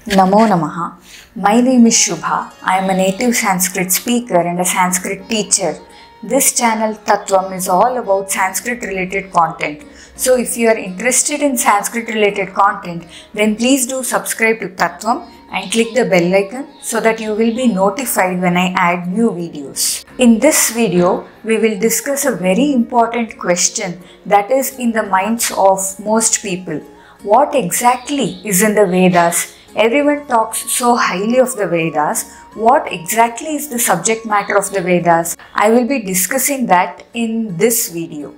Namo Namaha. My name is Shubha. I am a native Sanskrit speaker and a Sanskrit teacher. This channel Tattvam is all about Sanskrit related content. So if you are interested in Sanskrit related content, then please do subscribe to Tattvam and click the bell icon so that you will be notified when I add new videos. In this video, we will discuss a very important question that is in the minds of most people. What exactly is in the Vedas? Everyone talks so highly of the Vedas. What exactly is the subject matter of the Vedas? I will be discussing that in this video.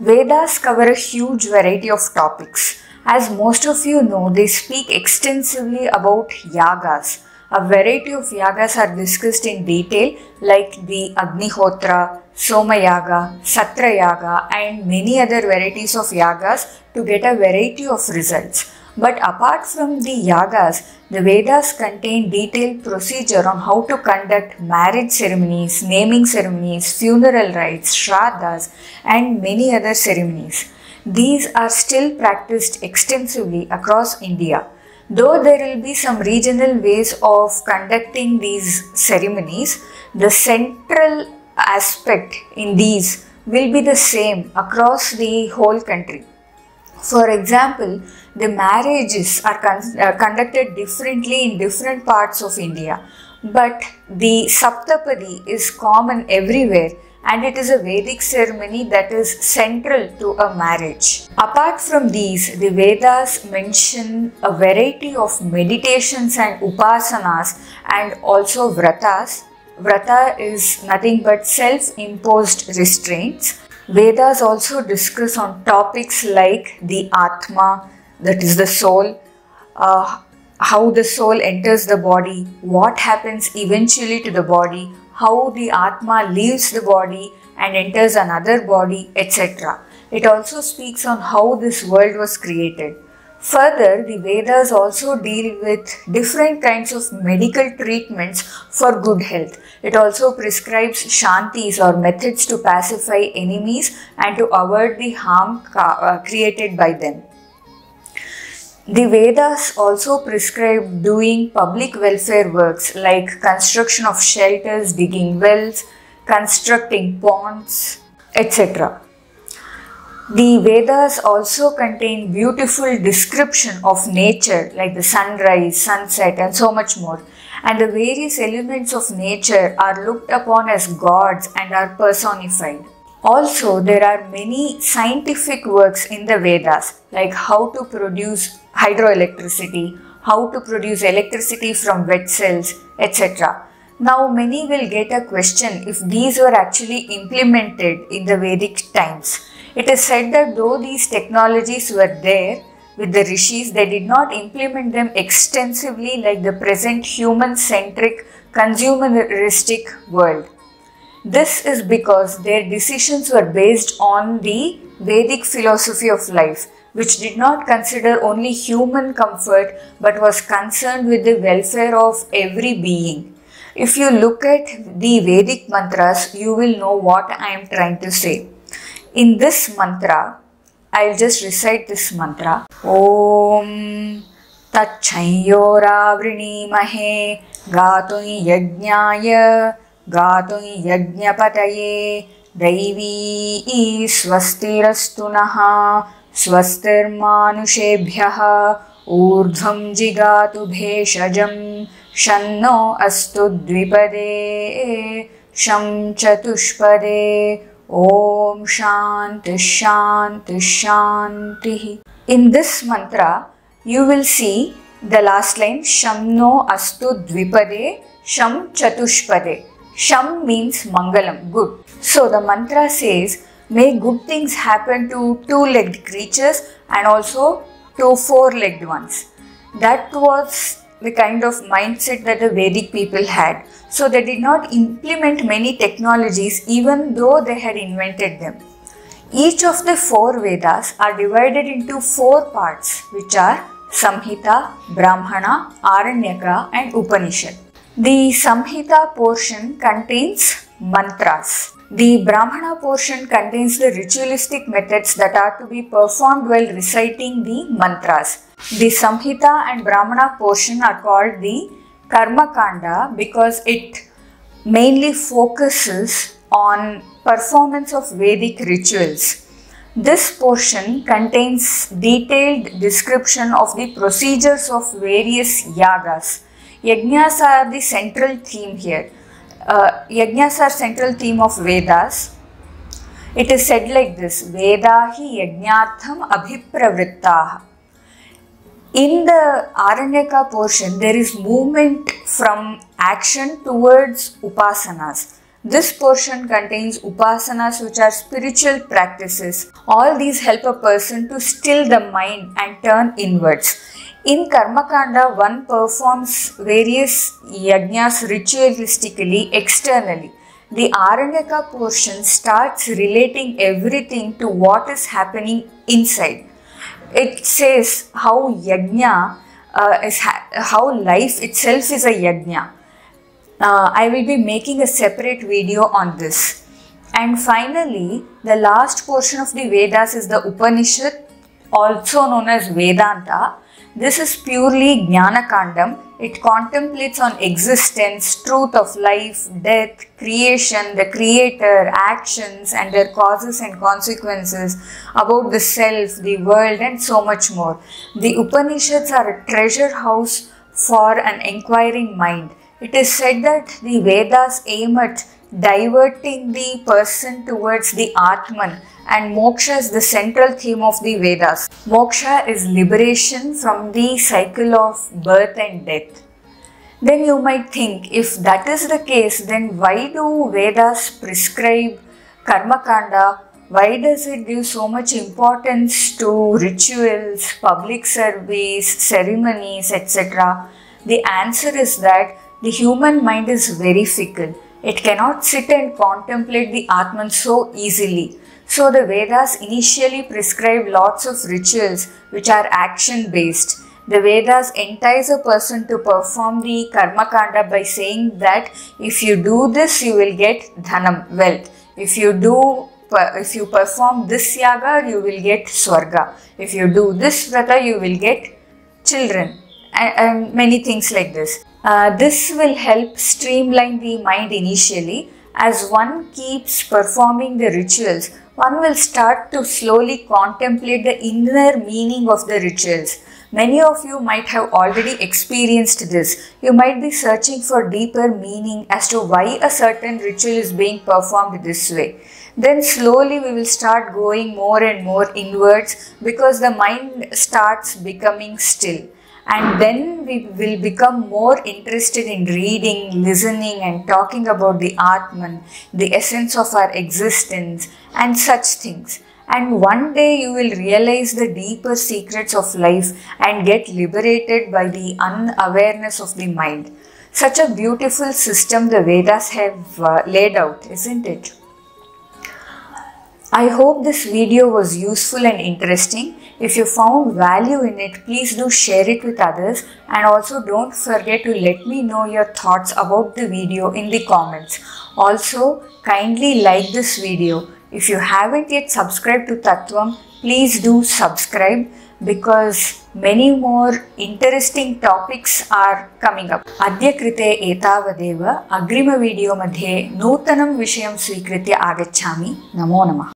Vedas cover a huge variety of topics. As most of you know, they speak extensively about yagas. A variety of yagas are discussed in detail like the Agnihotra, Soma Yaga, Satra Yaga and many other varieties of yagas to get a variety of results. But apart from the yagas, the Vedas contain detailed procedure on how to conduct marriage ceremonies, naming ceremonies, funeral rites, shraddhas and many other ceremonies. These are still practiced extensively across India. Though there will be some regional ways of conducting these ceremonies, the central aspect in these will be the same across the whole country. For example, the marriages are conducted differently in different parts of India, but the Saptapadi is common everywhere and it is a Vedic ceremony that is central to a marriage. Apart from these, the Vedas mention a variety of meditations and upasanas and also vratas. Vrata is nothing but self-imposed restraints. Vedas also discuss on topics like the Atma, that is the soul, how the soul enters the body, what happens eventually to the body, how the Atma leaves the body and enters another body, etc. It also speaks on how this world was created. Further, the Vedas also deal with different kinds of medical treatments for good health. It also prescribes shantis or methods to pacify enemies and to avoid the harm created by them. The Vedas also prescribe doing public welfare works like construction of shelters, digging wells, constructing ponds, etc. The Vedas also contain beautiful description of nature like the sunrise, sunset and so much more. And the various elements of nature are looked upon as gods and are personified. Also, there are many scientific works in the Vedas like how to produce hydroelectricity, how to produce electricity from wet cells, etc. Now, many will get a question if these were actually implemented in the Vedic times. It is said that though these technologies were there with the rishis, they did not implement them extensively like the present human-centric, consumeristic world. This is because their decisions were based on the Vedic philosophy of life, which did not consider only human comfort but was concerned with the welfare of every being. If you look at the Vedic mantras, you will know what I am trying to say. In this mantra, I will just recite this mantra. Om Tachayora Vrinimahe Gatoi Yajnaya Gatoi Yajnapataye Daivi Swastirastunaha Swastirmanushabhyaha Urdhvam Jigatu Bheshajam Shanno Astu Dvipade Sham Chatushpade Om Shanti Shanti Shanti. In this mantra, you will see the last line Shamno Astu Dvipade Sham Chatushpade. Sham means Mangalam, good. So the mantra says, may good things happen to two-legged creatures and also to four-legged ones. That was the kind of mindset that the Vedic people had. So they did not implement many technologies even though they had invented them. Each of the four Vedas are divided into four parts which are Samhita, Brahmana, Aranyaka and Upanishad. The Samhita portion contains mantras. The Brahmana portion contains the ritualistic methods that are to be performed while reciting the mantras. The Samhita and Brahmana portion are called the Karma Kanda because it mainly focuses on performance of Vedic rituals. This portion contains detailed description of the procedures of various yagas. Yajnas are the central theme here. Yajnas are central theme of Vedas. It is said like this: Vedahi yajnatham abhipravrittaha. In the Aranyaka portion, there is movement from action towards upasanas. This portion contains upasanas, which are spiritual practices. All these help a person to still the mind and turn inwards. In Karmakanda, one performs various yajnas ritualistically externally. The Aranyaka portion starts relating everything to what is happening inside. It says how yajna how life itself is a yajna. I will be making a separate video on this. And finally, the last portion of the Vedas is the Upanishad, also known as Vedanta. This is purely Jnana Kandam. It contemplates on existence, truth of life, death, creation, the creator, actions and their causes and consequences, about the self, the world and so much more. The Upanishads are a treasure house for an inquiring mind. It is said that the Vedas aim at diverting the person towards the Atman, and moksha is the central theme of the Vedas. Moksha is liberation from the cycle of birth and death. Then you might think, if that is the case, then why do Vedas prescribe Karma Kanda? Why does it give so much importance to rituals, public service, ceremonies, etc.? The answer is that the human mind is very fickle. It cannot sit and contemplate the Atman so easily. So the Vedas initially prescribe lots of rituals which are action based. The Vedas entice a person to perform the Karma Kanda by saying that if you do this, you will get dhanam, wealth. If you perform this yaga, you will get swarga. If you do this vrata, you will get children, and many things like this. This will help streamline the mind initially. As one keeps performing the rituals, one will start to slowly contemplate the inner meaning of the rituals. Many of you might have already experienced this. You might be searching for deeper meaning as to why a certain ritual is being performed this way. Then slowly we will start going more and more inwards because the mind starts becoming still. And then we will become more interested in reading, listening and talking about the Atman, the essence of our existence and such things. And one day you will realize the deeper secrets of life and get liberated by the unawareness of the mind. Such a beautiful system the Vedas have laid out, isn't it? I hope this video was useful and interesting. If you found value in it, please do share it with others, and also don't forget to let me know your thoughts about the video in the comments. Also, kindly like this video. If you haven't yet subscribed to Tattvam, please do subscribe because many more interesting topics are coming up. Adya krite etavadeva agrima video madhye नूतनं विषयं स्वीकृत्य आगच्छामि. नमो नमः.